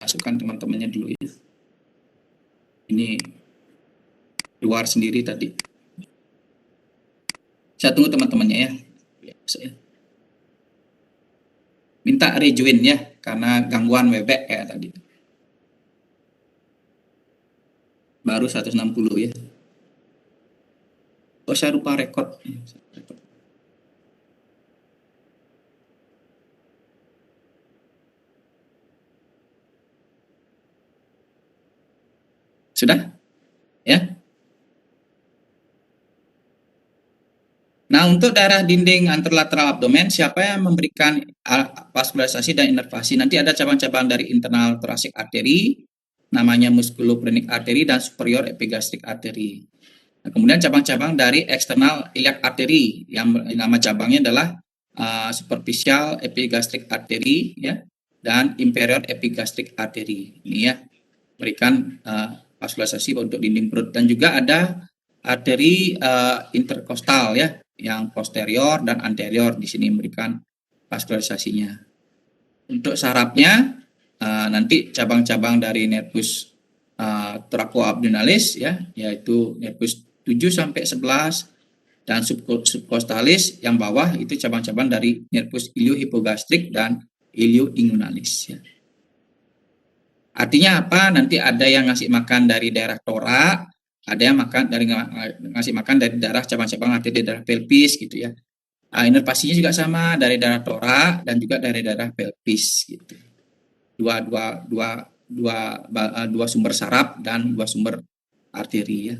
masukkan teman-temannya dulu ya. Ini luar sendiri tadi. Saya tunggu teman-temannya ya. Minta rejoin ya, karena gangguan Webex kayak tadi. Baru 160 ya. Oh, saya lupa rekod. Sudah? Ya. Nah, untuk daerah dinding anterolateral abdomen, siapa yang memberikan vaskularisasi dan inervasi? Nanti ada cabang-cabang dari internal thoracic artery, namanya musculophrenic artery dan superior epigastric artery. Nah, kemudian cabang-cabang dari eksternal iliac artery, yang nama cabangnya adalah superficial epigastric artery ya, dan inferior epigastric artery. Ini ya, berikan vaskularisasi untuk dinding perut. Dan juga ada arteri interkostal ya, yang posterior dan anterior, di sini memberikan vaskularisasinya. Untuk sarafnya nanti cabang-cabang dari nervus thoracoabdominalis ya, yaitu nervus 7 sampai 11 dan subcostalis yang bawah itu cabang-cabang dari nervus iliohipogastrik dan ilioinguinalis ya. Artinya apa? Nanti ada yang ngasih makan dari daerah torak, ada yang ngasih makan dari daerah cabang-cabang arteri daerah pelvis gitu ya. Inervasinya juga sama, dari daerah torak dan juga dari daerah pelvis gitu. Dua sumber saraf dan dua sumber arteri ya.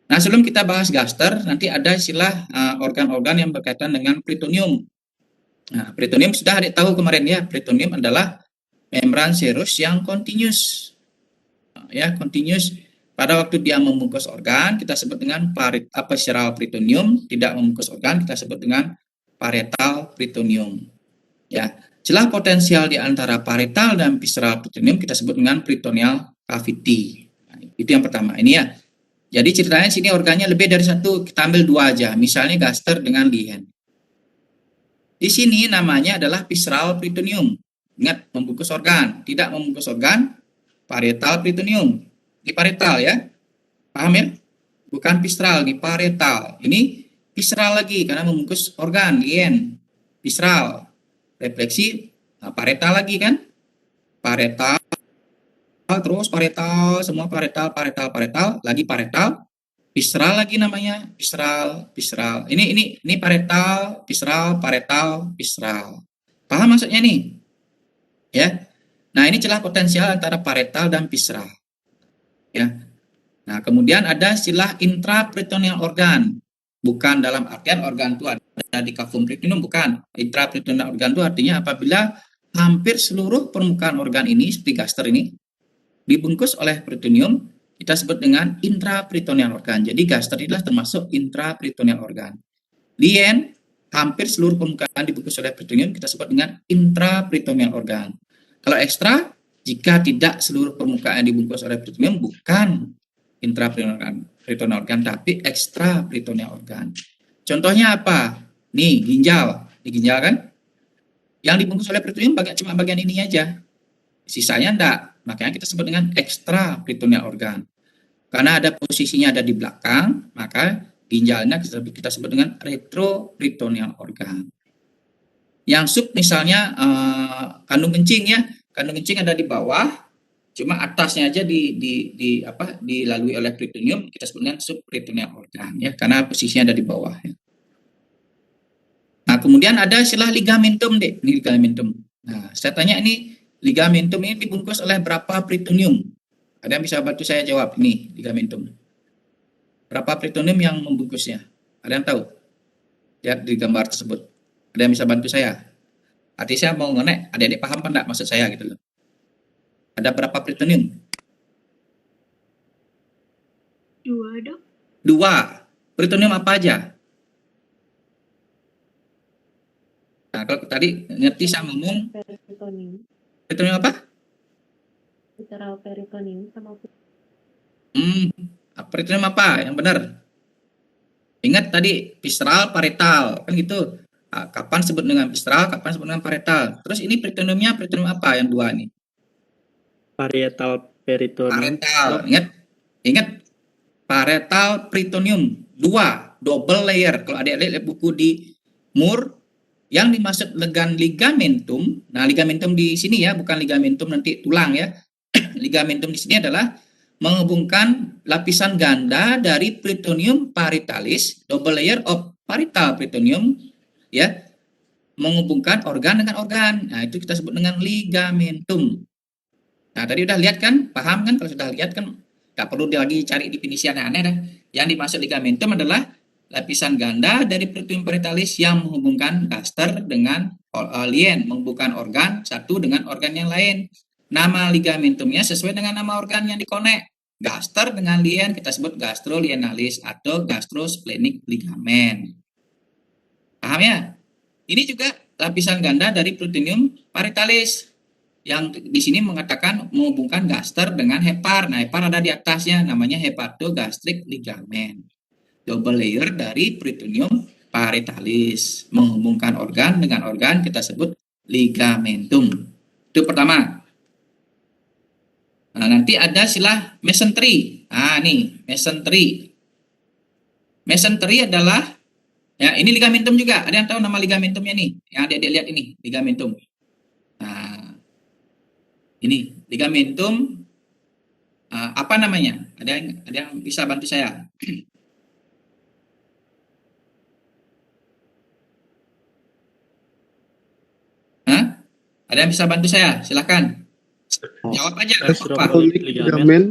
Nah, sebelum kita bahas gaster, nanti ada istilah organ-organ yang berkaitan dengan peritoneum. Nah, peritoneum sudah adik tahu kemarin ya, peritoneum adalah membran serus yang continuous. Ya, continuous. Pada waktu dia membungkus organ, kita sebut dengan visceral peritoneum. Tidak membungkus organ, kita sebut dengan parietal peritoneum. Ya, celah potensial di antara parietal dan visceral peritoneum kita sebut dengan peritoneal cavity. Nah, itu yang pertama. Ini ya. Jadi ceritanya sini organnya lebih dari satu, kita ambil dua aja. Misalnya gaster dengan lihen. Di sini namanya adalah visceral peritoneum. Ingat, membungkus organ. Tidak membungkus organ, parietal peritoneum. Di parietal ya. Paham ya? Bukan visceral, di parietal. Ini visceral lagi karena membungkus organ, lien. Visceral. Refleksi, parietal lagi kan? Parietal, terus parietal, semua parietal, lagi parietal. Visceral lagi namanya, visceral. Ini parietal, visceral. Paham maksudnya nih? Ya. Nah, ini celah potensial antara parietal dan visceral. Ya. Nah, kemudian ada istilah intraperitoneal organ. Bukan dalam artian organ itu ada di cavum peritoneum, bukan. Intraperitoneal organ itu artinya apabila hampir seluruh permukaan organ ini, seperti gaster ini, dibungkus oleh peritoneum, kita sebut dengan intraperitoneal organ. Jadi gaster adalah termasuk intraperitoneal organ. Lien, hampir seluruh permukaan dibungkus oleh peritoneum, kita sebut dengan intraperitoneal organ. Kalau ekstra, jika tidak seluruh permukaan dibungkus oleh peritoneum, bukan intraperitoneal organ, tapi ekstraperitoneal organ. Contohnya apa? Nih, ginjal. Di ginjal kan? Yang dibungkus oleh peritoneum cuma bagian ini aja. Sisanya enggak. Makanya kita sebut dengan ekstraperitoneal organ. Karena ada posisinya ada di belakang, maka ginjalnya kita sebut dengan retroperitoneal organ. Yang sub misalnya kandung kencing ya. Kandung kencing ada di bawah. Cuma atasnya aja dilalui oleh peritoneum, kita sebut dengan subperitoneal organ ya, karena posisinya ada di bawah ya. Nah, kemudian ada istilah ligamentum deh, ini ligamentum. Nah, saya tanya ini ligamentum ini dibungkus oleh berapa peritoneum? Ada yang bisa bantu saya jawab nih, ligamentum. Berapa peritoneum yang membungkusnya? Ada yang tahu? Lihat di gambar tersebut. Ada yang bisa bantu saya? Artinya saya mau ngenek, adik-adik paham apa enggak maksud saya gitu loh. Ada berapa peritoneum? 2, Dok. 2. Peritoneum apa aja? Nah, kalau tadi ngerti saya ngomong Peritoneum. peritoneum apa? Visceral peritoneum sama peritoneum apa? Yang benar? Ingat tadi visceral, parietal, kan gitu. Kapan sebut dengan visceral, kapan sebut dengan parietal. Terus ini peritoneumnya peritoneum apa yang 2 nih? Parietal peritoneum. Parietal, ingat parietal peritoneum, double layer. Kalau adik-adik lihat buku di Moore, yang dimaksud dengan ligamentum, nah ligamentum di sini ya, bukan ligamentum nanti tulang ya. Ligamentum di sini adalah menghubungkan lapisan ganda dari peritoneum parietalis, double layer of parietal peritoneum, ya, menghubungkan organ dengan organ. Nah, itu kita sebut dengan ligamentum. Nah, tadi udah lihat kan? Paham kan? Kalau sudah lihat kan nggak perlu lagi cari definisi aneh-aneh dah. Yang dimaksud ligamentum adalah lapisan ganda dari peritoneum parietalis yang menghubungkan gaster dengan lien, menghubungkan organ satu dengan organ yang lain. Nama ligamentumnya sesuai dengan nama organ yang dikonek. Gaster dengan lien kita sebut gastrolienalis atau gastrosplenic ligamen. Paham ya? Ini juga lapisan ganda dari peritoneum parietalis yang di sini mengatakan menghubungkan gaster dengan hepar. Nah, hepar ada di atasnya, namanya hepatogastric ligamen. Double layer dari peritoneum parietalis, menghubungkan organ dengan organ kita sebut ligamentum. Itu pertama. Nah, nanti ada istilah mesentery. Nah, nih, mesentery. Mesentery adalah, ya, ini ligamentum juga. Ada yang tahu nama ligamentumnya nih? Yang adik-adik lihat ini, ligamentum. Nah, ini ligamentum, apa namanya? Ada yang bisa bantu saya? Hah? Ada yang bisa bantu saya? Silakan. Jawab aja, nggak apa-apa. Gastrocolik ligamen.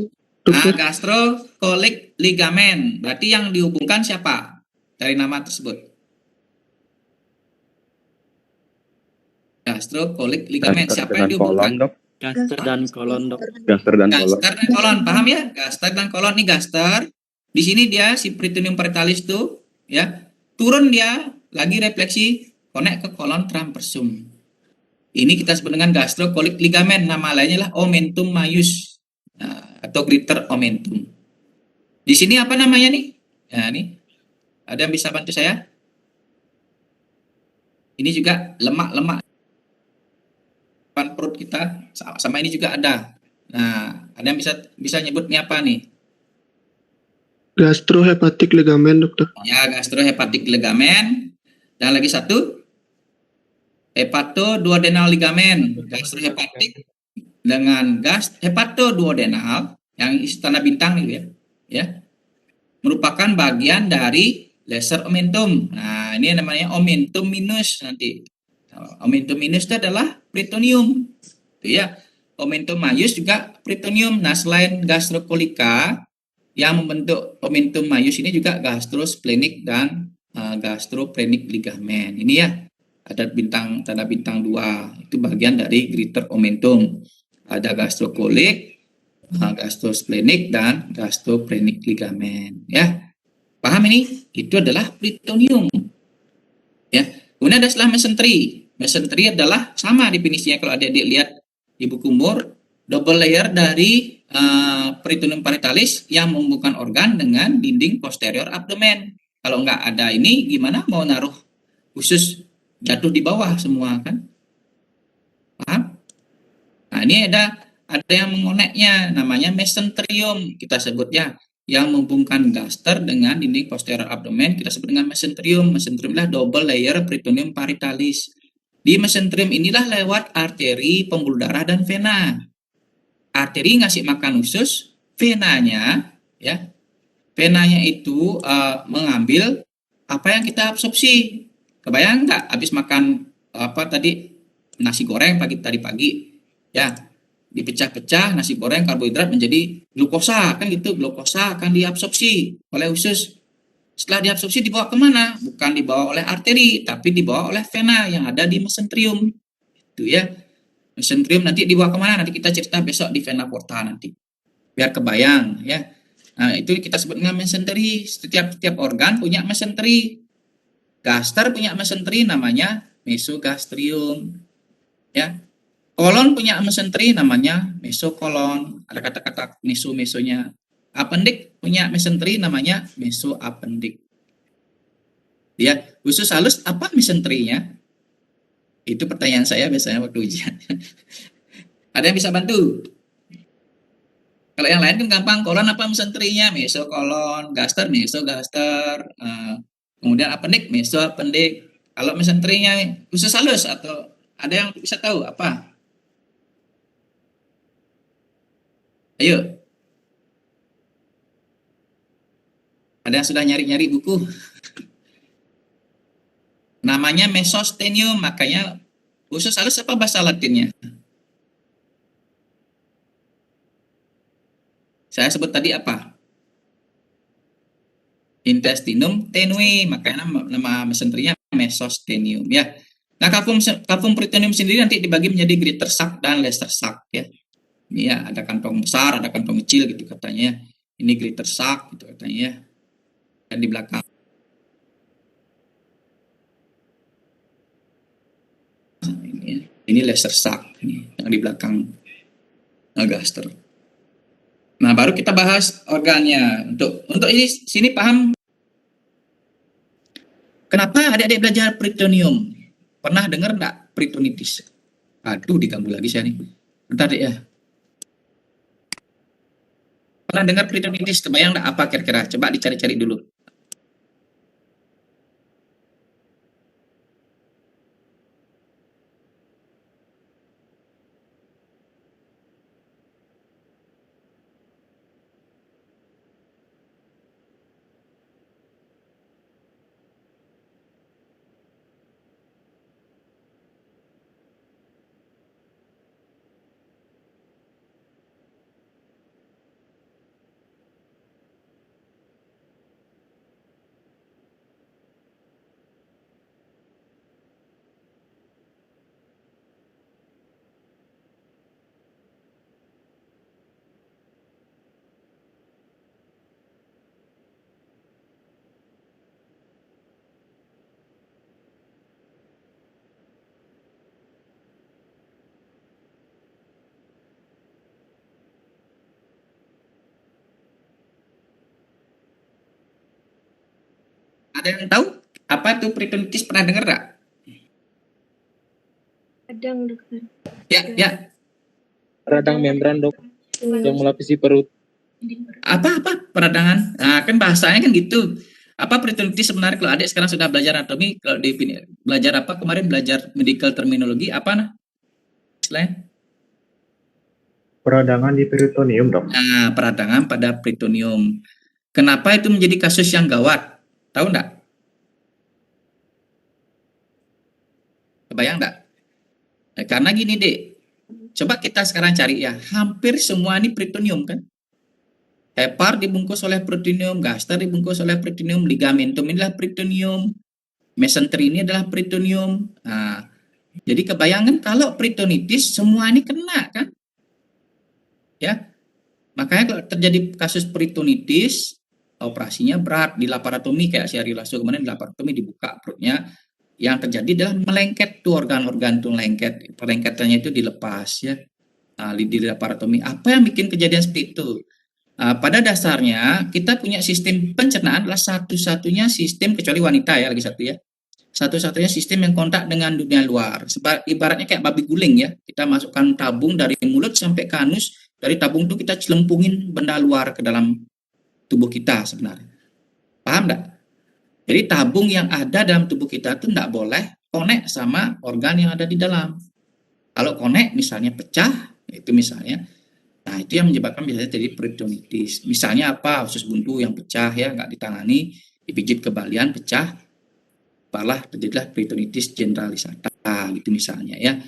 Gastrocolik ligamen. Berarti yang dihubungkan siapa dari nama tersebut? Gastrocolik ligamen. Gaster Siapa yang dengan dihubungkan? kolon, Dok. Gaster dan kolon, Dok. Gaster dan kolon. Gaster dan kolon, paham ya? Gaster dan kolon nih gaster. Di sini dia si peritoneum parietalis tuh, ya, turun dia lagi refleksi konek ke kolon transversum. Ini kita sebut dengan gastrocolik ligamen. Nama lainnya lah omentum maius, atau greater omentum. Di sini apa namanya nih? Nah, ini ada yang bisa bantu saya? Ini juga lemak-lemak perut kita, sama ini juga ada. Nah, ada yang bisa nyebut ini apa nih? Gastrohepatic ligamen, dokter. Ya, gastrohepatic ligamen. Dan lagi satu, hepatoduodenal ligamen. Gastrohepatic dengan hepatoduodenal yang isi tanda bintang nih ya. Ya. Merupakan bagian dari lesser omentum. Nah, ini namanya omentum minus nanti. Omentum minus itu adalah peritoneum. Itu ya. Omentum maius juga peritoneum. Nah, selain gastrokolika, yang membentuk omentum maius ini juga gastrosplenic dan gastrosplenic ligamen. Ini ya, ada tanda bintang 2. Itu bagian dari greater omentum. Ada gastrocolik, gastrosplenic dan gastrosplenic ligamen. Ya, paham ini? Itu adalah peritoneum. Ya, kemudian ada istilah mesentery. Mesentery adalah sama definisinya kalau adik-adik lihat di buku Moore, double layer dari peritoneum parietalis yang menghubungkan organ dengan dinding posterior abdomen. Kalau nggak ada ini, gimana mau naruh usus jatuh di bawah semua kan? Paham? Nah, ini ada yang mengoneknya, namanya mesenterium kita sebutnya, yang menghubungkan gaster dengan dinding posterior abdomen kita sebut dengan mesenterium. Mesenterium adalah double layer peritoneum parietalis. Di mesenterium inilah lewat arteri, pembuluh darah dan vena. Arteri ngasih makan usus, venanya ya, venanya itu mengambil apa yang kita absorpsi. Kebayang nggak habis makan apa tadi, nasi goreng tadi pagi ya, dipecah-pecah nasi goreng karbohidrat menjadi glukosa kan gitu, glukosa akan diabsorpsi oleh usus. Setelah diabsorpsi dibawa kemana? Bukan dibawa oleh arteri, tapi dibawa oleh vena yang ada di mesenterium. Itu ya. Mesenterium nanti dibawa kemana? Nanti kita cerita besok di vena porta nanti. Biar kebayang ya. Nah, itu kita sebut dengan mesenteri. Setiap organ punya mesenteri. Gaster punya mesenteri namanya mesogastrium. Ya. Kolon punya mesenteri namanya mesokolon. Ada kata-kata mesonya. Apendik punya mesenteri namanya mesoapendik. Ya, usus halus apa mesenterinya? Itu pertanyaan saya biasanya waktu ujian. Ada yang bisa bantu? Kalau yang lain kan gampang, kolon apa mesenterinya, mesokolon, gaster, mesogaster, kemudian apendik, mesoapendik. Kalau mesenterinya khusus halus atau ada yang bisa tahu apa? Ayo, ada yang sudah nyari-nyari buku? Namanya mesostenium, makanya khusus halus apa bahasa Latinnya? Saya sebut tadi apa? Intestinum tenue, makanya nama mesenterinya mesostenium ya. Nah, kavum peritoneum sendiri nanti dibagi menjadi greater sac dan lesser sac ya. Ini ya, ada kantong besar, ada kantong kecil gitu katanya. Ini greater sac gitu katanya ya. Dan di belakang ini lesser sac ini yang di belakang gaster. Nah, baru kita bahas organnya. Untuk ini sini paham kenapa adik-adik belajar peritoneum? Pernah dengar enggak peritonitis? Aduh, diganggu lagi saya nih. Bentar deh ya. Pernah dengar peritonitis? Kebayang enggak apa kira-kira? Coba dicari-cari dulu. Ada yang tahu apa tuh peritonitis? Pernah dengar enggak? Radang, dokter. Ya. Radang membran, Dok, yang melapisi perut. Apa peradangan? Nah, kan bahasanya kan gitu. Apa peritonitis sebenarnya kalau adik sekarang sudah belajar anatomi, kalau di belajar apa kemarin belajar medical terminologi apa nah? Istilahnya? Peradangan di peritoneum, Dok. Nah, peradangan pada peritoneum. Kenapa itu menjadi kasus yang gawat? Tahu enggak? Kebayang enggak? Karena gini, Dek. Coba kita sekarang cari ya. Hampir semua ini peritoneum kan? Hepar dibungkus oleh peritoneum, gaster dibungkus oleh peritoneum, ligamentum ini adalah peritoneum, mesenteri ini adalah peritoneum. Nah, jadi kebayangkan kalau peritonitis semua ini kena kan? Ya. Makanya kalau terjadi kasus peritonitis, operasinya berat, di laparotomi kayak si Ari Lasso kemarin di laparotomi dibuka perutnya, yang terjadi adalah melengket tuh organ-organ tuh lengket, pelengketannya itu dilepas ya. Nah, di laparotomi apa yang bikin kejadian seperti itu? Pada dasarnya kita punya sistem pencernaan adalah satu-satunya sistem kecuali wanita ya lagi satu ya. Satu-satunya sistem yang kontak dengan dunia luar. Ibaratnya kayak babi guling ya. Kita masukkan tabung dari mulut sampai ke anus. Dari tabung itu kita celempungin benda luar ke dalam tubuh kita sebenarnya. Paham enggak? Jadi tabung yang ada dalam tubuh kita itu enggak boleh connect sama organ yang ada di dalam. Kalau connect misalnya pecah, itu misalnya, nah itu yang menyebabkan biasanya jadi peritonitis. Misalnya apa? Usus buntu yang pecah ya, nggak ditangani, dipijit kebalian, pecah, malah terjadilah peritonitis generalis gitu misalnya ya.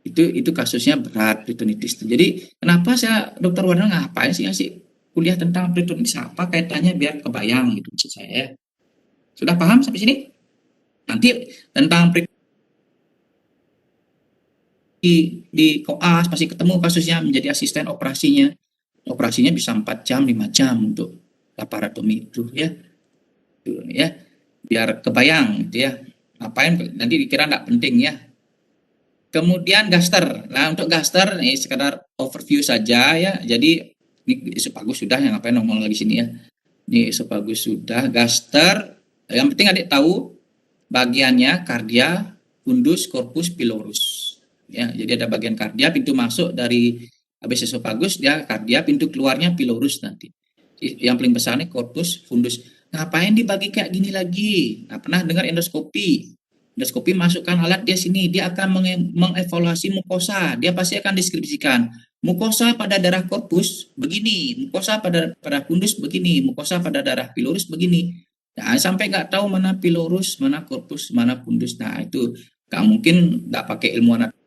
Itu kasusnya berat peritonitis. Jadi kenapa saya Dokter Warna ngapain sih ngasih kuliah tentang peritonitis apa kaitannya biar kebayang gitu maksud saya ya. Sudah paham sampai sini? Nanti tentang di koas masih ketemu kasusnya menjadi asisten operasinya. Operasinya bisa 4 jam, 5 jam untuk laparotomi itu ya. Tuh, ya. Biar kebayang gitu ya. Ngapain nanti dikira enggak penting ya. Kemudian gaster. Nah, untuk gaster ini sekedar overview saja ya. Jadi ini Isopagus sudah, yang ngapain ngomong lagi sini ya. Ini Isopagus sudah, gaster. Yang penting adik tahu bagiannya kardia, fundus, corpus, pilorus. Ya, jadi ada bagian kardia, pintu masuk dari Habis esofagus dia kardia, pintu keluarnya pilorus nanti. Yang paling besar nih corpus fundus. Ngapain dibagi kayak gini lagi? Nah, pernah dengar endoskopi? Endoskopi masukkan alat dia sini, dia akan mengevaluasi mukosa. Dia pasti akan deskripsikan mukosa pada darah korpus begini, mukosa pada fundus begini, mukosa pada darah pilorus begini. Nah, sampai nggak tahu mana pilorus, mana korpus, mana fundus. Nah, itu nggak mungkin nggak pakai ilmu anatomi.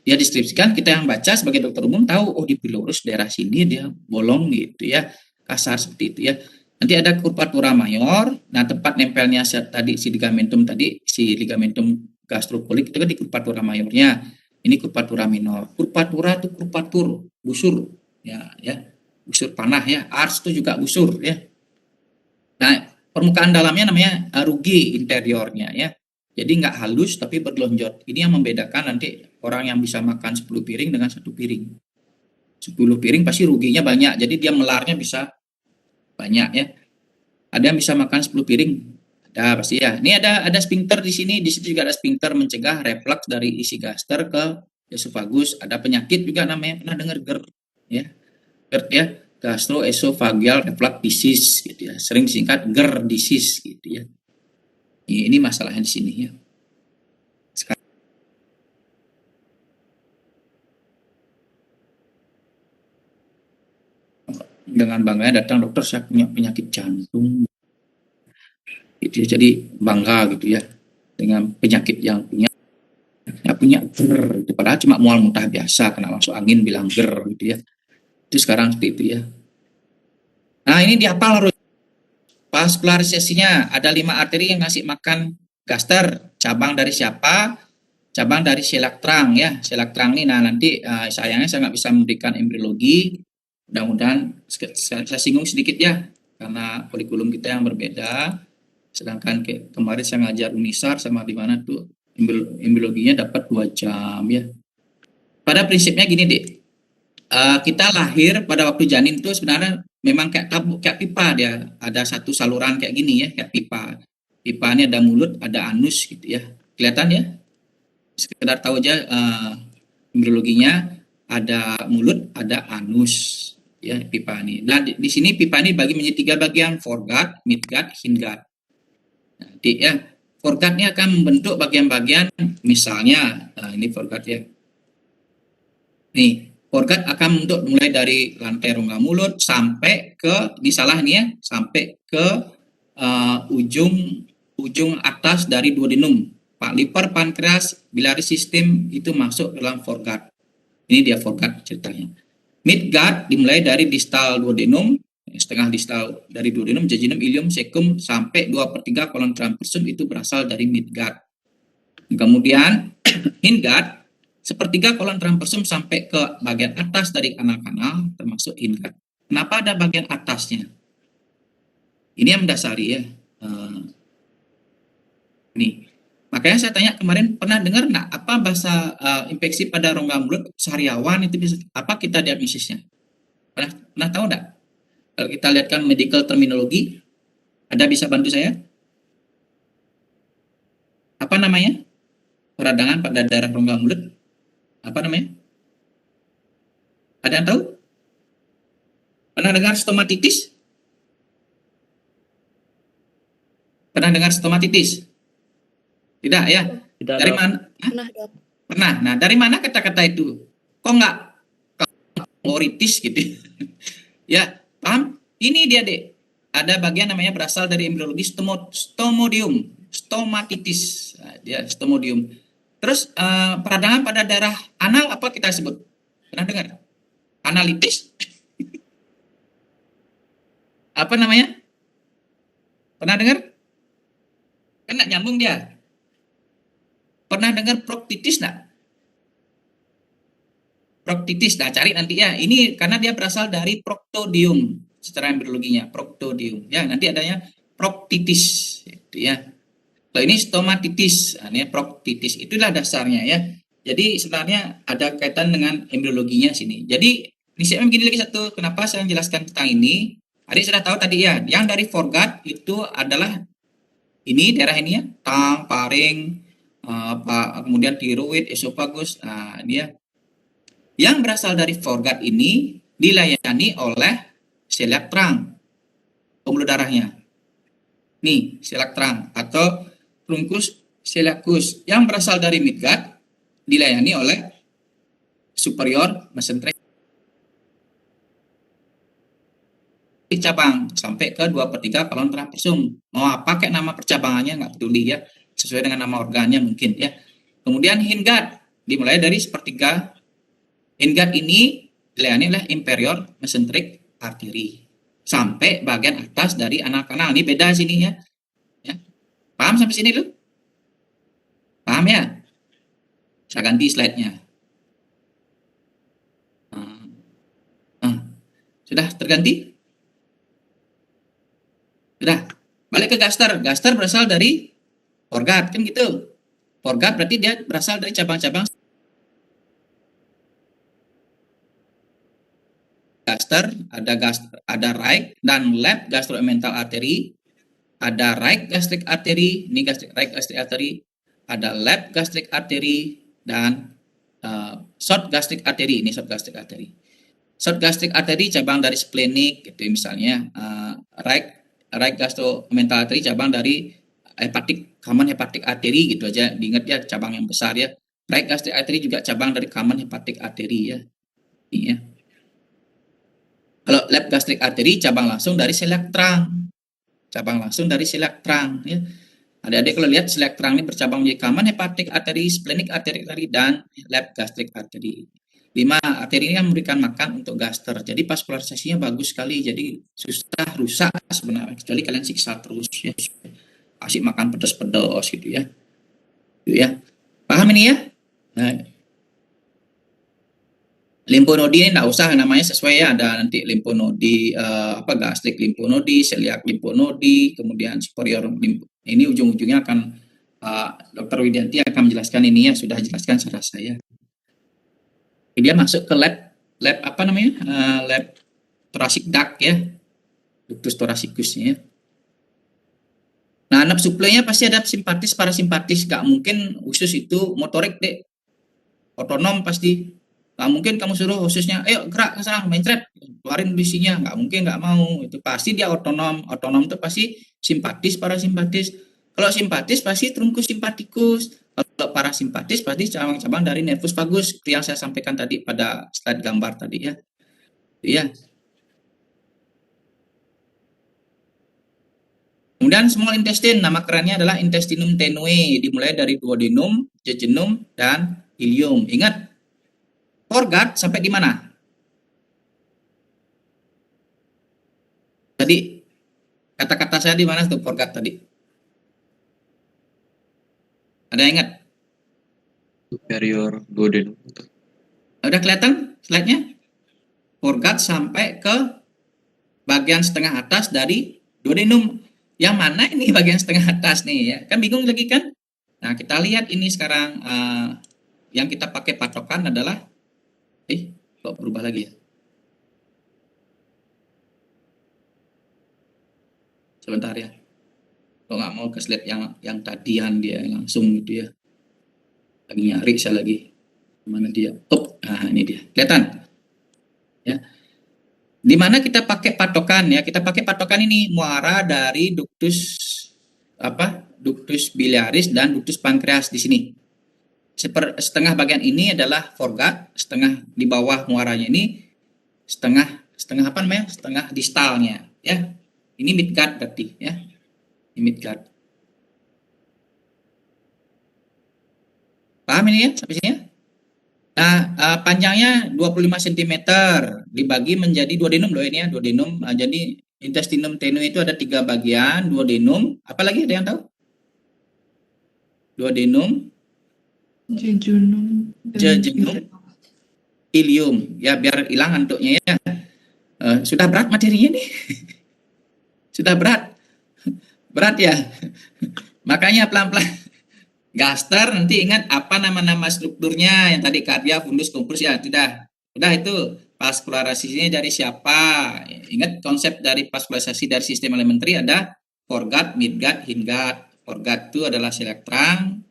Dia deskripsikan, kita yang baca sebagai dokter umum tahu, oh di pilorus daerah sini dia bolong gitu ya, kasar seperti itu ya. Nanti ada curvatura mayor, nah tempat nempelnya tadi si ligamentum gastrokolik itu kan di curvatura mayornya. Ini curvatura minor. Curvatura itu curvatur, busur ya, busur panah ya. Ars itu juga busur ya. Nah, permukaan dalamnya namanya rugi interiornya ya. Jadi nggak halus tapi berlonjot. Ini yang membedakan nanti orang yang bisa makan 10 piring dengan 1 piring. 10 piring pasti ruginya banyak. Jadi dia melarnya bisa banyak ya. Ada yang bisa makan 10 piring. Ada pasti ya. Ini ada sphincter di sini. Di situ juga ada sphincter mencegah reflux dari isi gaster ke esofagus. Ada penyakit juga namanya, pernah dengar GERD ya. GERD ya. Gastroesophageal reflux disease gitu ya. Sering disingkat GERD disease gitu ya. Ini masalahnya di sini ya. Sekarang dengan bangganya datang, dokter saya punya penyakit jantung. Gitu ya. Jadi bangga gitu ya dengan penyakit yang punya GER. Padahal cuma mual muntah biasa, kena masuk angin bilang GER gitu ya. Itu sekarang seperti itu ya. Nah ini dihafal harus. Vaskularisasinya ada 5 arteri yang ngasih makan gaster. Cabang dari siapa? Cabang dari selak terang ya. Selak terang ini, nah nanti sayangnya saya nggak bisa memberikan embriologi. Mudah-mudahan saya singgung sedikit ya, karena kurikulum kita yang berbeda. Sedangkan kemarin saya ngajar Unisar sama di mana tuh embriologinya dapat 2 jam ya. Pada prinsipnya gini deh. Kita lahir pada waktu janin tuh sebenarnya memang kayak pipa, dia ada satu saluran kayak gini ya, kayak pipa. Pipa ini ada mulut, ada anus gitu ya. Kelihatan ya? Sekedar tahu aja embriologinya, ada mulut, ada anus ya pipa ini. Nah, di sini pipa ini bagi menjadi 3 bagian, foregut, midgut, hindgut. Nanti ya, foregut ini akan membentuk bagian-bagian, misalnya ini foregut ya. Nih, foregut akan membentuk mulai dari lantai rongga mulut sampai ke sampai ke ujung atas dari duodenum. Pak liver, pankreas, biliary system itu masuk dalam foregut. Ini dia foregut ceritanya. Midgut dimulai dari distal duodenum, setengah distal dari duodenum, jejunum, ileum, cecum sampai 2/3 kolon transversum itu berasal dari midgut. Kemudian hindgut sepertiga kolon transversum sampai ke bagian atas dari kanal-kanal termasuk hindgut. Kenapa ada bagian atasnya? Ini yang mendasari ya. Nih. Makanya saya tanya kemarin, pernah dengar nggak apa bahasa infeksi pada rongga mulut sariawan itu bisa apa kita diagnosisnya? Pernah tahu nggak? Kalau kita lihatkan medical terminologi, ada bisa bantu saya? Apa namanya? Peradangan pada daerah rongga mulut. Apa namanya? Ada yang tahu? Pernah dengar stomatitis? Pernah dengar stomatitis? Tidak ya? Tidak, Dari Dok. mana? Pernah, Dok. Pernah. Nah, dari mana kata-kata itu? Kok nggak kloritis gitu? Ya, paham? Ini dia, Dek. Ada bagian namanya berasal dari embriologi stomodium, stomatitis. Nah, dia stomodium. Terus peradangan pada daerah anal apa kita sebut? Pernah dengar? Analitis? Apa namanya? Pernah dengar? Kan nggak nyambung dia. Pernah dengar proktitis nggak? Proktitis, nah cari nanti ya. Ini karena dia berasal dari proctodium secara embriologinya, proctodium. Ya, nanti adanya proktitis, gitu ya. Kalau ini stomatitis, nah, ini proktitis. Itulah dasarnya ya. Jadi sebenarnya ada kaitan dengan embriologinya sini. Jadi ini saya begini lagi satu. Kenapa saya menjelaskan tentang ini? Adik sudah tahu tadi ya. Yang dari foregut itu adalah Ini daerah ini ya, tang, paring, kemudian tiroid, esofagus. Nah, ini ya. Yang berasal dari foregut ini dilayani oleh seliak terang, pembuluh darahnya. Nih, seliak terang atau truncus celiacus. Yang berasal dari midgut dilayani oleh superior mesenteric cabang sampai ke 2/3 kolon transversum. Mau apa kayak nama percabangannya nggak peduli ya, sesuai dengan nama organnya mungkin ya. Kemudian hindgut dimulai dari sepertiga. Hindgut ini dilayani oleh inferior mesenteric artery sampai bagian atas dari anal kanal. Ini beda sini ya. Paham sampai sini lu? Paham ya? Saya ganti slide-nya. Sudah terganti? Sudah. Balik ke gaster. Gaster berasal dari foregut, kan gitu. Foregut berarti dia berasal dari cabang-cabang gaster, ada right dan left gastromental artery, ada right gastric artery, ini right gastric artery, ada left gastric artery dan short gastric artery, ini short gastric artery. Short gastric artery cabang dari splenic gitu misalnya, right gastromental artery cabang dari common hepatic artery gitu aja, diingat ya cabang yang besar ya. Right gastric artery juga cabang dari common hepatic artery ya. Ini ya. Kalau left gastric artery cabang langsung dari seliak terang. Cabang langsung dari seliak terang ya. Adik-adik kalau lihat seliak terang ini bercabang menjadi common hepatic artery, splenic artery dan left gastric artery. 5 arteri ini kan memberikan makan untuk gaster. Jadi vaskularisasinya bagus sekali. Jadi susah rusak sebenarnya. Kecuali kalian siksa terus ya. Kasih makan pedas-pedas gitu ya. Gitu ya. Paham ini ya? Nah, limfonodi ini enggak usah namanya sesuai ya, ada nanti limfonodi gastrik limfonodi, seliak limfonodi, kemudian superior ini ujung-ujungnya akan Dr. Widianti akan menjelaskan ini ya, sudah jelaskan secara saya. Dia masuk ke lab apa namanya? Lab thoracic duct ya. Ductus thoracicusnya ya. Nah, nap suplainya pasti ada simpatis, parasimpatis, gak mungkin usus itu motorik deh. Otonom pasti. Nggak mungkin kamu suruh khususnya, ayo gerak ke sana, mencret, keluarin visinya, nggak mungkin, nggak mau. Itu pasti dia otonom. Otonom itu pasti simpatis, parasimpatis. Kalau simpatis pasti truncus sympathicus. Kalau parasimpatis pasti cabang-cabang dari nervus vagus yang saya sampaikan tadi pada slide gambar tadi ya. Iya. Kemudian small intestine, nama kerennya adalah intestinum tenue, dimulai dari duodenum, jejunum, dan ileum. Ingat, foregut sampai di mana? Tadi kata-kata saya di mana tuh foregut tadi? Ada yang ingat? Superior duodenum. Udah kelihatan slide-nya? Foregut sampai ke bagian setengah atas dari duodenum. Yang mana ini bagian setengah atas nih ya? Kan bingung lagi kan? Nah, kita lihat ini sekarang yang kita pakai patokan adalah kok berubah lagi ya? Sebentar ya. Kok nggak mau ke slide yang tadian dia langsung gitu ya. Lagi nyari saya lagi. Mana dia? Nah ini dia. Kelihatan? Ya. Di mana kita pakai patokan ya? Kita pakai patokan ini muara dari ductus ductus biliaris dan ductus pankreas di sini. Setengah bagian ini adalah foregut, setengah di bawah muaranya ini setengah apa namanya? Setengah distalnya ya. Ini midgut berarti ya. Ini midgut. Paham ini ya sampai sini ya? Nah, panjangnya 25 cm dibagi menjadi duodenum loh ini ya, duodenum. Jadi intestinum tenue itu ada 3 bagian, duodenum. Apalagi ada yang tahu? Duodenum, jejunum, ileum. Ya biar hilang antuknya ya. Sudah berat materinya nih. Sudah berat. Berat ya. Makanya pelan-pelan. Gaster nanti ingat apa nama-nama strukturnya yang tadi kardia, fundus, kompulus ya. Udah itu vaskularisasinya dari siapa? Ingat konsep dari vaskularisasi dari sistem elementary ada foregut, midgut, hindgut. Foregut itu adalah selektrang,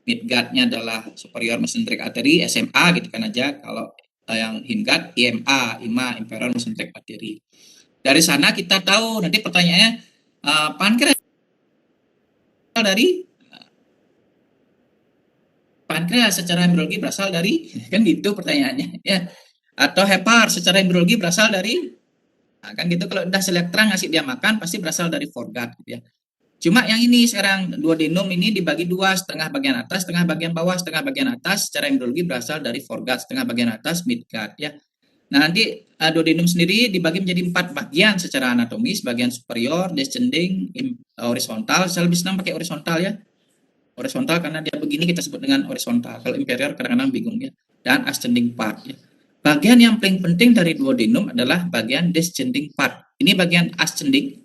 midgut-nya adalah superior mesenteric artery, SMA gitu kan aja. Kalau yang hindgut, IMA, inferior mesenteric artery. Dari sana kita tahu, nanti pertanyaannya, pankreas secara embriologi berasal dari, kan gitu pertanyaannya, ya. Atau hepar secara embriologi berasal dari, nah, kan gitu. Kalau udah selektrang ngasih dia makan, pasti berasal dari foregut, gitu ya. Cuma yang ini sekarang, duodenum ini dibagi dua, setengah bagian atas, setengah bagian bawah. Setengah bagian atas secara embriologi berasal dari foregut, setengah bagian atas midgut, ya. Nah, nanti duodenum sendiri dibagi menjadi 4 bagian secara anatomis, bagian superior, descending, horizontal. Saya lebih senang pakai horizontal, ya. Horizontal karena dia begini kita sebut dengan horizontal. Kalau inferior kadang-kadang bingung, ya. Dan ascending part, ya. Bagian yang paling penting dari duodenum adalah bagian descending part. Ini bagian ascending,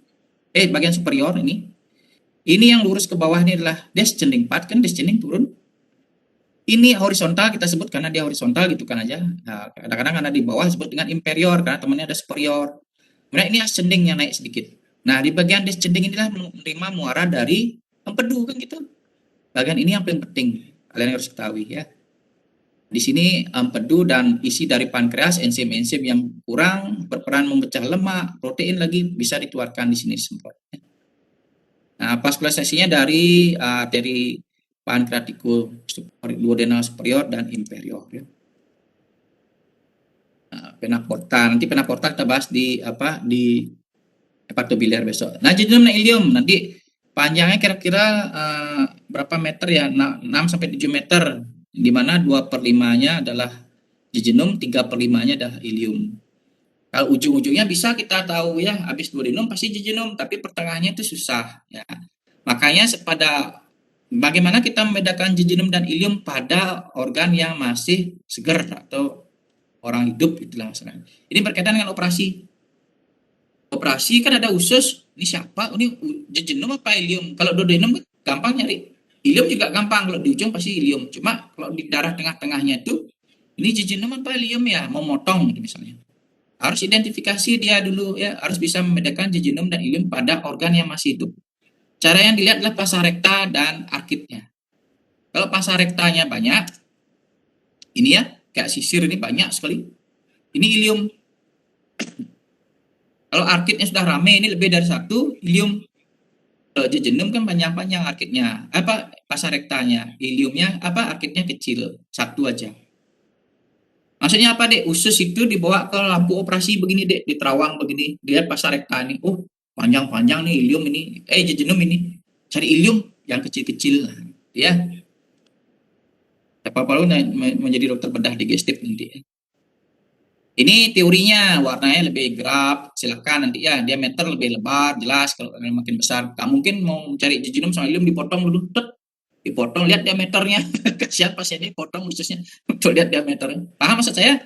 bagian superior ini. Ini yang lurus ke bawah ini adalah descending part, kan descending turun. Ini horizontal kita sebut karena dia horizontal gitu kan aja. Nah, kadang-kadang karena di bawah disebut dengan inferior karena temannya ada superior. Kemudian ini ascending yang naik sedikit. Nah, di bagian descending inilah menerima muara dari empedu kan gitu. Bagian ini yang paling penting, kalian harus ketahui, ya. Di sini empedu dan isi dari pankreas, enzim-enzim yang kurang berperan memecah lemak, protein lagi bisa dikeluarkan di sini semprot. Nah, vaskularisasinya dari pankreatikum duodenal superior dan inferior, ya. Nah, vena porta, nanti vena porta kita bahas di hepatobiliar besok. Nah, jejunum dan ilium nanti panjangnya kira-kira berapa meter ya? 6 sampai 7 meter, di mana 2/5-nya adalah jejunum, 3/5-nya adalah ilium. Kalau ujung-ujungnya bisa kita tahu, ya, habis duodenum pasti jejunum, tapi pertengahannya itu susah, ya. Makanya bagaimana kita membedakan jejunum dan ilium pada organ yang masih segar atau orang hidup, itulah maksudnya. Ini berkaitan dengan operasi. Operasi kan ada usus, ini siapa? Ini jejunum apa ilium? Kalau duodenum gampang nyari. Ilium juga gampang, kalau di ujung pasti ilium. Cuma kalau di darah tengah-tengahnya itu, ini jejunum apa ilium ya? Mau motong gitu misalnya. Harus identifikasi dia dulu, ya, harus bisa membedakan jejunum dan ilium pada organ yang masih hidup. Cara yang dilihat adalah pasa rekta dan arkitnya. Kalau pasa rektanya banyak, ini ya, kayak sisir ini banyak sekali. Ini ilium. Kalau arkitnya sudah rame, ini lebih dari satu, ilium. Kalau jejunum kan panjang-panjang arkitnya. Pasa rektanya, iliumnya arkitnya kecil, satu aja. Maksudnya apa, Dek? Usus itu dibawa ke lampu operasi begini, Dek, di terawang begini. Lihat pasa rekta ini. Oh, panjang-panjang nih ilium ini. Jejunum ini. Cari ilium yang kecil-kecil, ya. Siapa perlu menjadi dokter bedah digestif nanti. Ini teorinya, warnanya lebih gelap, silakan nanti, ya, diameter lebih lebar, jelas. Kalau makin besar, nggak mungkin mau cari jejunum sama ilium dipotong dulu, dipotong, lihat diameternya. Kasihan pasiennya potong ususnya untuk lihat diameternya. Paham maksud saya?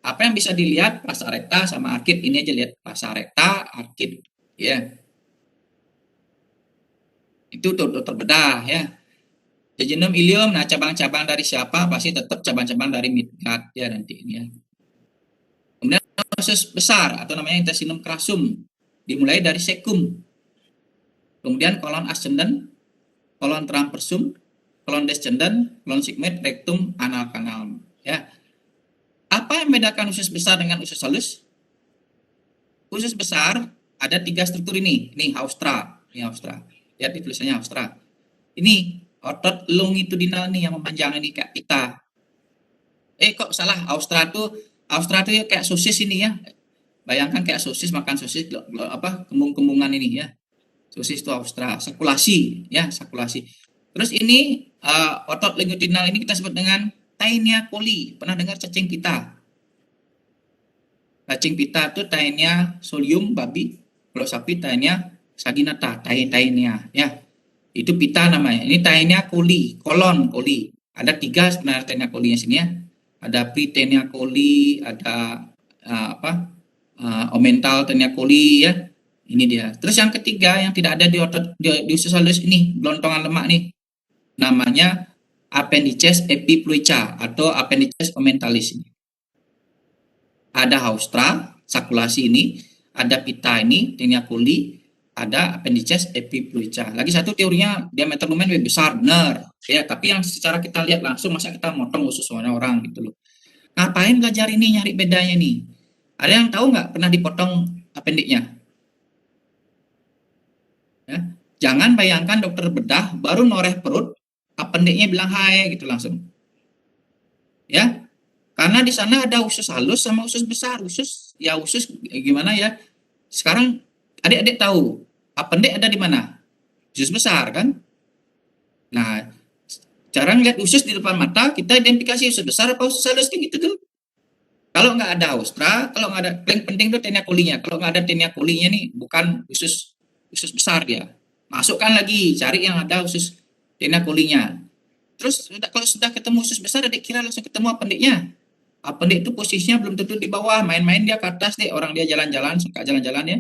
Apa yang bisa dilihat pasa rekta sama arkit, ini aja lihat pasa rekta, arkit, ya. Itu dokter bedah, ya. Jejunum, ilium, nah cabang-cabang dari siapa? Pasti tetap cabang-cabang dari midgut, ya, nanti ini, ya. Kemudian usus besar atau namanya intestinum crassum, dimulai dari cecum. Kemudian kolon ascendent, kolon transversum, kolon descendent, kolon sigmoid, rectum, anal kanal, ya. Apa yang membedakan usus besar dengan usus halus? Usus besar ada 3 struktur ini. Ini haustra, lihat di tulisannya haustra. Ini otot longitudinal nih yang memanjang ini kayak pita. Kok salah, haustra itu kayak sosis ini, ya. Bayangkan kayak sosis, makan sosis, kembung-kembungan ini, ya. Sosis itu haustra, sakulasi, ya, sakulasi. Terus ini otot longitudinal ini kita sebut dengan Taenia coli. Pernah dengar cacing pita? Cacing pita itu Taenia solium babi, kalau sapi Taenia saginata, Taenia, ya. Itu pita namanya. Ini Taenia coli, kolon coli. Ada 3 sebenarnya Taenia coli-nya sini, ya. Ada Prytaenia coli, ada Omental Taenia coli, ya. Ini dia. Terus yang ketiga yang tidak ada di otot di usus halus ini, gelontongan lemak nih. Namanya appendices epiploica atau appendices omentalis ini. Ada haustra, sakulasi ini, ada pita ini, Taenia coli, ada appendices epiploica. Lagi satu teorinya diameter lumen lebih besar, benar. Ya, tapi yang secara kita lihat langsung masa kita motong usus orang gitu loh. Ngapain belajar ini nyari bedanya nih? Ada yang tahu nggak pernah dipotong appendiknya? Ya. Jangan bayangkan dokter bedah baru noreh perut, appendiknya bilang hai gitu langsung. Ya, karena di sana ada usus halus sama usus besar. Usus gimana ya? Sekarang adik-adik tahu appendix ada di mana? Usus besar kan? Nah, cara ngeliat usus di depan mata, kita identifikasi usus besar apa usus halus kan gitu tuh. Kalau nggak ada austra, kalau nggak ada, paling penting tuh tenia colinya. Kalau nggak ada tenia colinya nih, bukan usus besar dia. Masukkan lagi, cari yang ada usus tenia colinya. Terus kalau sudah ketemu usus besar, adik kira langsung ketemu appendiknya. Appendix itu posisinya belum tentu di bawah, main-main dia ke atas deh. Orang dia jalan-jalan, suka jalan-jalan ya.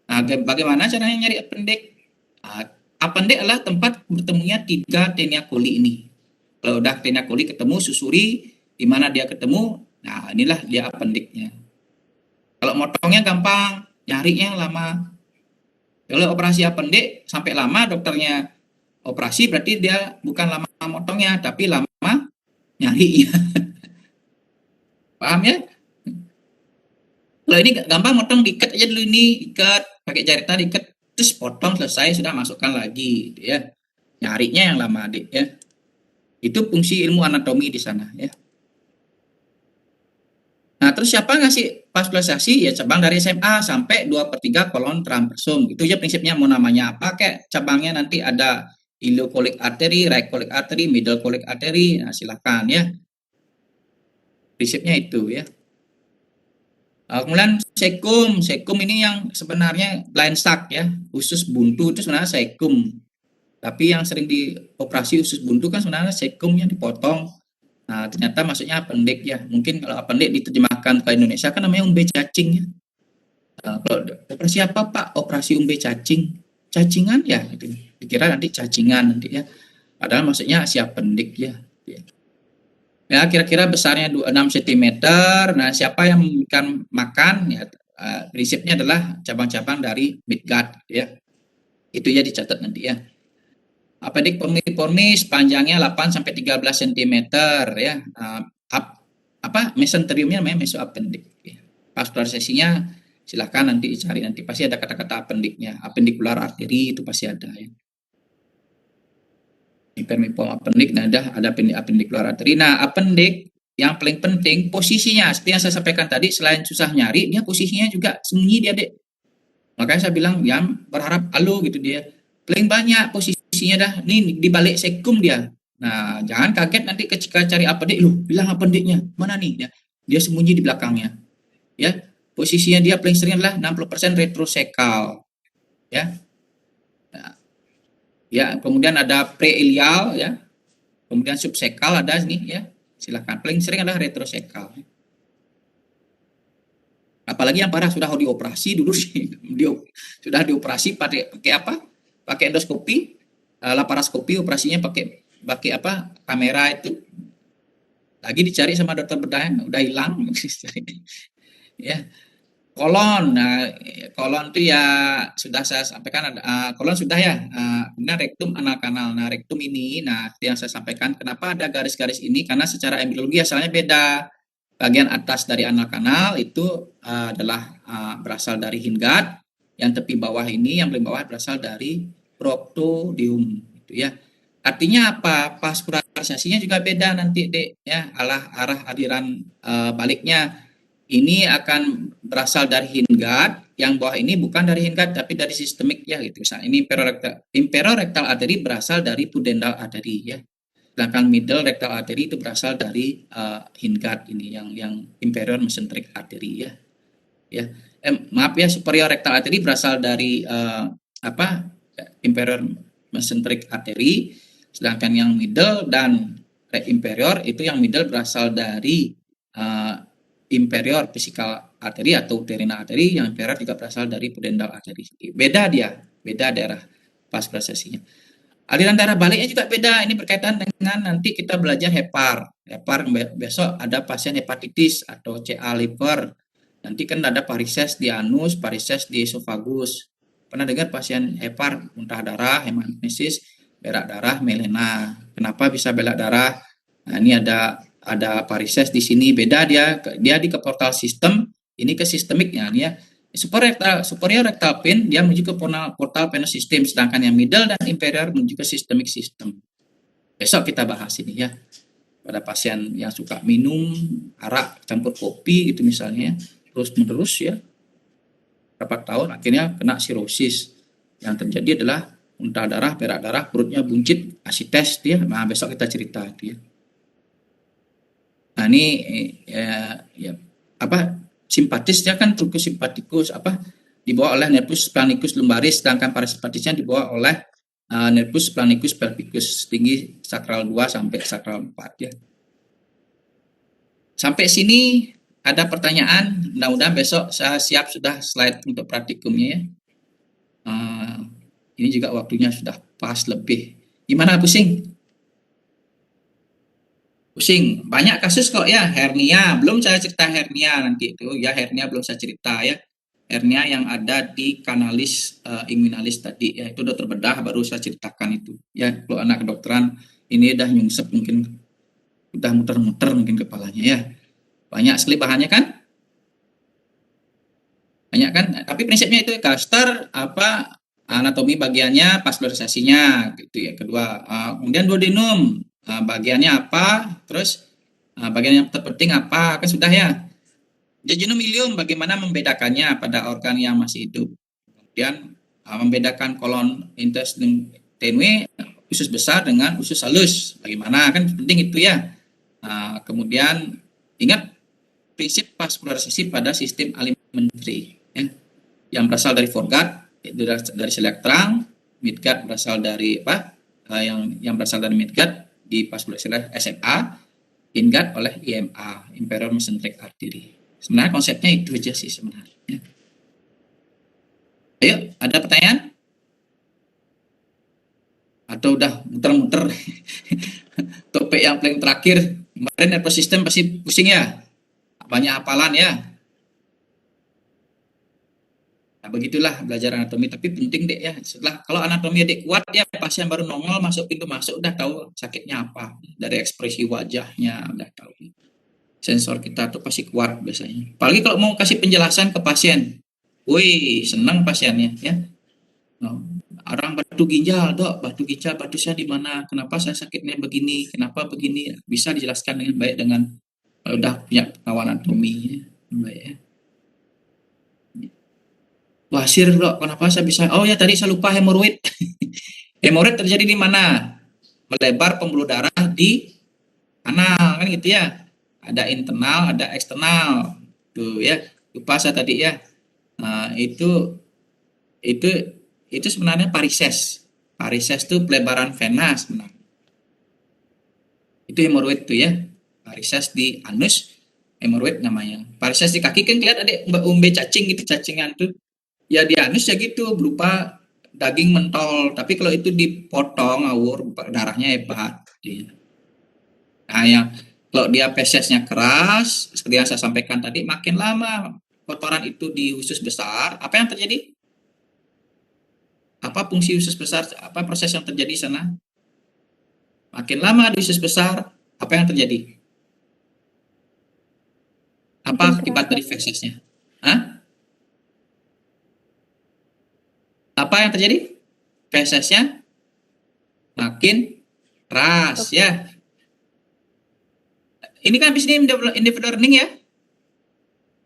Nah, bagaimana caranya nyari appendix? Nah, appendix adalah tempat bertemunya 3 tenia coli ini. Kalau udah tenia coli ketemu, susuri di mana dia ketemu, nah inilah dia appendixnya. Kalau motongnya gampang, nyarinya lama. Kalau operasi appendix sampai lama dokternya operasi berarti dia bukan lama motongnya, tapi lama nyarinya. Paham ya? Kalau ini gampang motong, diikat aja dulu ini, ikat pakai jaritan, diikat terus potong selesai, sudah masukkan lagi gitu ya. Nyarinya yang lama adik ya. Itu fungsi ilmu anatomi di sana ya. Nah, terus siapa ngasih vaskularisasi? Ya cabang dari SMA sampai 2/3 kolon transversum. Itu aja prinsipnya, mau namanya apa kayak cabangnya nanti ada ileocholic artery, right cholic artery, middle cholic artery. Nah, silakan ya. Prinsipnya itu ya. Kemudian sekum ini yang sebenarnya blind sac ya, usus buntu itu sebenarnya sekum. Tapi yang sering dioperasi usus buntu kan sebenarnya sekum yang dipotong. Nah, ternyata maksudnya appendix ya. Mungkin kalau appendix diterjemahkan ke Indonesia kan namanya umbi cacing ya. Kalau operasi apa Pak? Operasi umbi cacing. Cacingan ya gitu. Dikira nanti cacingan nanti ya. Padahal maksudnya si appendix ya. Ya, kira-kira besarnya 6 cm. Nah, siapa yang memberikan makan ya, prinsipnya adalah cabang-cabang dari midgut ya. Itu ya dicatat nanti ya. Appendix formiformis panjangnya 8 sampai 13 cm ya. Mesenteriumnya namanya mesoappendix ya. Vaskularisasinya silahkan nanti cari, nanti pasti ada kata-kata appendixnya. Appendicular artery itu pasti ada ya. Vermiform appendix, nah ada appendicular artery. Nah, appendix yang paling penting posisinya, seperti yang saya sampaikan tadi, selain susah nyari, dia posisinya juga sembunyi dia, Dek. Makanya saya bilang, ya berharap halo gitu dia. Paling banyak posisinya dah, nih di balik sekum dia. Nah, jangan kaget nanti ketika cari appendix, loh, bilang appendixnya, mana nih? Dia sembunyi di belakangnya. Ya, posisinya dia paling sering adalah 60% retrosekal. Ya. Ya, kemudian ada preilial ya. Kemudian subsekal ada nih ya. Silakan. Paling sering adalah retrosekal. Apalagi yang parah sudah dioperasi dulu sih. Sudah dioperasi pakai apa? Pakai endoskopi, laparoskopi, operasinya pakai apa? Kamera itu. Lagi dicari sama dokter bedah, udah hilang. Ya. Kolon, nah kolon itu ya sudah saya sampaikan, kolon sudah ya. Kemudian rektum, anal kanal. Nah rektum ini, nah yang saya sampaikan kenapa ada garis-garis ini, karena secara embriologi asalnya beda. Bagian atas dari anal kanal itu adalah berasal dari hindgut, yang tepi bawah ini, yang paling bawah berasal dari proctodium, gitu ya. Artinya apa? Vaskularisasinya juga beda nanti, Dek, ya, arah aliran baliknya. Ini akan berasal dari hindgut, yang bawah ini bukan dari hindgut tapi dari sistemik ya gitu. Misalnya ini imperorectal artery berasal dari pudendal artery ya. Sedangkan middle rectal artery itu berasal dari hindgut ini, yang inferior mesenteric artery ya. Ya. Maaf ya, superior rectal artery berasal dari inferior mesenteric artery, sedangkan yang middle dan inferior itu, yang middle berasal dari inferior vesical artery atau uterina artery, yang inferior juga berasal dari pudendal artery. Beda daerah vaskularisasinya. Aliran darah baliknya juga beda. Ini berkaitan dengan nanti kita belajar hepar. Besok ada pasien hepatitis atau CA liver. Nanti kan ada varises di anus, varises di esofagus. Pernah dengar pasien hepar, muntah darah, hematomesis, berak darah, melena. Kenapa bisa berak darah? Nah, ini ada varises di sini, beda dia di ke portal sistem, ini ke sistemiknya ya. Superior rectal vein dia menuju ke portal venous system, sedangkan yang middle dan inferior menuju ke systemic system. Besok kita bahas ini ya. Pada pasien yang suka minum arak campur kopi gitu misalnya, terus menerus ya, berapa tahun akhirnya kena sirosis. Yang terjadi adalah muntah darah, berak darah, perutnya buncit, asites dia. Nah, besok kita cerita itu ya. Nah, ini ya apa simpatis dia kan truncus simpaticus dibawa oleh nervus planicus lumbaris, sedangkan parasimpatisnya dibawa oleh nervus planicus pelvicus tinggi sakral 2 sampai sakral 4 ya. Sampai sini ada pertanyaan, mudah-mudahan besok saya siap sudah slide untuk praktikumnya ya. Ini juga waktunya sudah pas lebih. Gimana, pusing? Pusing. Banyak kasus kok ya, hernia. Belum saya cerita hernia nanti itu ya, hernia belum saya cerita ya. Hernia yang ada di kanalis inguinalis tadi ya, itu dokter bedah baru saya ceritakan itu. Ya, kalau anak kedokteran ini udah nyungsep mungkin udah muter-muter mungkin kepalanya ya. Banyak sekali bahannya kan? Banyak kan? Tapi prinsipnya itu cluster anatomi bagiannya, vascularisasinya gitu ya. Kedua, kemudian duodenum bagiannya apa? Terus bagian yang terpenting apa? Kan sudah ya. Jejunum ileum bagaimana membedakannya pada organ yang masih hidup. Kemudian membedakan kolon intestine tenue usus besar dengan usus halus. Bagaimana? Kan penting itu ya. Kemudian ingat prinsip vaskularisasi pada sistem alimentary ya, yang berasal dari foregut dari selektrang, midgut berasal dari yang berasal dari midgut di vascularisasi SMA, ingut oleh IMA, inferior mesenteric artery. Sebenarnya konsepnya itu aja sih sebenarnya. Ayo, ada pertanyaan? Atau udah muter-muter topik yang paling terakhir kemarin nervous system pasti pusing ya? Banyak hafalan ya. Nah, begitulah belajar anatomi, tapi penting deh ya. Setelah kalau anatomi adik kuat ya, pasien baru nongol masuk pintu masuk udah tahu sakitnya apa. Dari ekspresi wajahnya udah tahu. Sensor kita tuh pasti kuat biasanya. Apalagi kalau mau kasih penjelasan ke pasien. Wih, senang pasiennya ya. Orang batu ginjal, dok, batu saya di mana? Kenapa saya sakitnya begini? Kenapa begini? Bisa dijelaskan dengan baik dengan udah punya pengetahuan anatomi ya. Baik ya. Wasir dok, kenapa saya bisa? Oh ya tadi saya lupa hemoroid. Hemoroid terjadi di mana? Melebar pembuluh darah di anal kan gitu ya. Ada internal, ada eksternal. Tuh ya, lupa saya tadi ya. Nah, itu sebenarnya varises. Varises itu pelebaran vena sebenarnya. Itu hemoroid tuh ya. Varises di anus, hemoroid namanya. Varises di kaki kan kelihatan adik umbe cacing gitu, cacingan tuh. Ya di anus ya gitu, berupa daging mentol. Tapi kalau itu dipotong ngawur, darahnya hebat. Nah, yang kalau dia fesesnya keras, seperti yang saya sampaikan tadi, makin lama kotoran itu di usus besar, apa yang terjadi? Apa fungsi usus besar? Apa proses yang terjadi di sana? Makin lama di usus besar, apa yang terjadi? Apa akibat dari fesesnya? Hah? Apa yang terjadi? Fesesnya makin keras ya. Ini kan habis ini individual learning ya.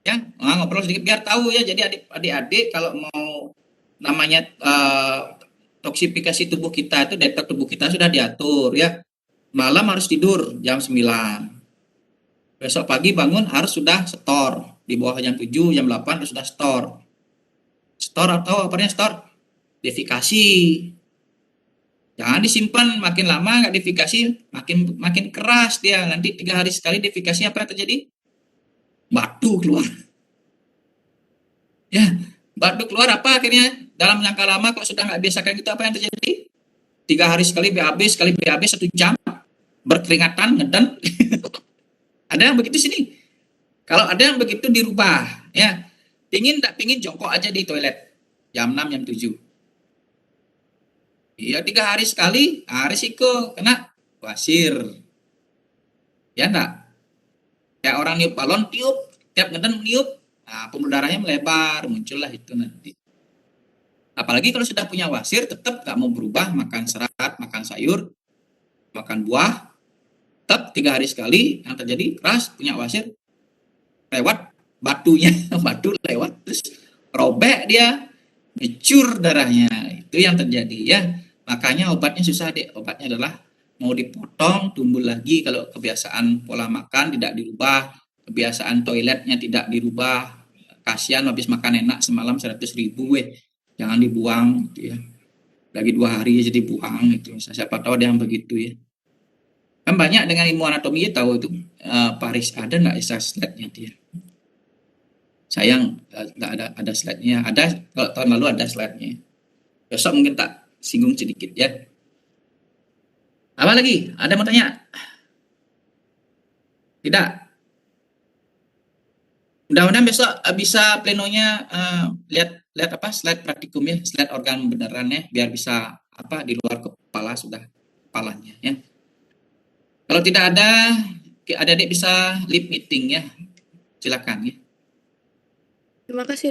Ya, ngobrol sedikit biar tahu ya. Jadi adik-adik kalau mau namanya toksifikasi tubuh kita itu detek tubuh kita sudah diatur ya. Malam harus tidur jam 9. Besok pagi bangun harus sudah setor. Di bawah jam 7, jam 8 harus sudah setor. Setor atau apa store? Defikasi. Jangan disimpan makin lama nggak defikasi, makin keras dia. Nanti 3 hari sekali defikasi apa yang terjadi? Batu keluar. Ya, batu keluar apa akhirnya? Dalam jangka lama kalau sudah nggak biasakan gitu apa yang terjadi? 3 hari sekali BAB 1 jam berkeringatan ngeden. Ada yang begitu sini. Kalau ada yang begitu dirubah ya. Pingin tak pingin jongkok aja di toilet. jam 6, jam 7. Iya, 3 hari sekali, risiko kena wasir. Ya enggak? Kayak orang niup balon, tiup, tiap ngeden niup, nah, pembuluh darahnya melebar, muncullah itu nanti. Apalagi kalau sudah punya wasir, tetap nggak mau berubah, makan serat, makan sayur, makan buah, tetap 3 hari sekali, yang terjadi keras, punya wasir, lewat batunya, batu lewat, terus robek dia, ngecur darahnya, itu yang terjadi ya. Makanya obatnya susah deh, obatnya adalah mau dipotong, tumbuh lagi kalau kebiasaan pola makan tidak dirubah, kebiasaan toiletnya tidak dirubah, kasihan habis makan enak semalam 100.000 jangan dibuang gitu ya. Lagi 2 hari jadi buang itu. Siapa tahu ada yang begitu ya. Kan banyak dengan ilmu anatomi tahu itu Paris ada nggak isa slide-nya dia. Sayang nggak ada slide-nya. Ada kalau tahun lalu ada slide-nya. Besok mungkin tak singgung sedikit ya. Apa lagi? Ada mau tanya? Tidak. Mudah-mudahan besok bisa plenonya lihat apa slide praktikum ya, slide organ beneran ya, biar bisa apa di luar kepala sudah kepalanya ya. Kalau tidak ada, adik-adik bisa leave meeting ya. Silakan ya. Terima kasih, Dok.